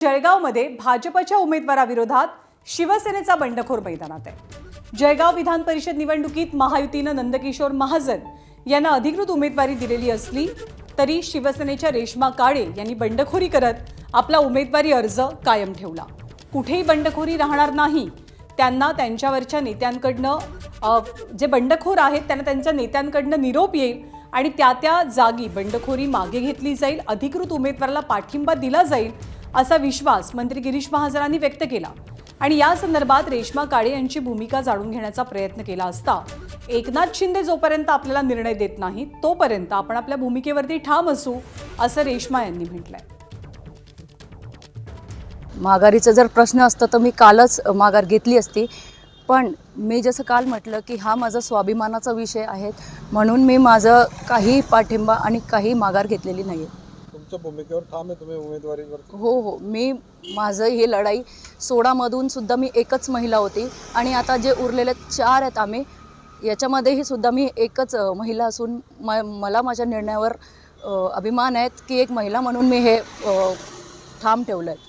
जळगावमध्ये भाजपच्या उमेदवाराविरोधात शिवसेनेचा बंडखोर मैदानात आहे। जळगाव विधान परिषद निवडणुकीत महायुतीने नंदकिशोर महाजन यांना अधिकृत उमेदवारी दिलेली असली तरी शिवसेनेच्या रेश्मा काळे यांनी बंडखोरी करत आपला उमेदवारी अर्ज कायम ठेवला। कुठेही बंडखोरी राहणार नाही, त्यांना त्यांच्यावरच्या नेत्यांकडनं जे बंडखोर आहेत त्यांना त्यांच्या नेत्यांकडनं निरोप येईल आणि त्या जागी बंडखोरी मागे घेतली जाईल, अधिकृत उमेदवाराला पाठिंबा दिला जाईल असा विश्वास मंत्री गिरीश महाजनांनी व्यक्त केला। आणि या संदर्भात रेश्मा काळे यांची भूमिका जाणून घेण्याचा प्रयत्न केला असता एकनाथ शिंदे जोपर्यंत आपल्याला निर्णय देत नाही तोपर्यंत आपण आपल्या भूमिकेवरती ठाम असू असं रेश्मा यांनी म्हटलंय। माघारीचा जर प्रश्न असता तर मी कालच माघार घेतली असती, पण मी जसं काल म्हटलं की हा माझा स्वाभिमानाचा विषय आहे, म्हणून मी माझं काही पाठिंबा आणि काही माघार घेतलेली नाही आहे। तुमच्या भूमिकेवर ठाम आहे तुम्ही उमेदवारीवर? हो, मी माझं ही लढाई 16 मधून सुद्धा मी एकच महिला होती आणि आता जे उरलेले 4 आहेत आम्ही, याच्यामध्येही सुद्धा मी एकच महिला असून मला माझ्या निर्णयावर अभिमान आहे की एक महिला म्हणून मी हे ठाम ठेवलं आहे।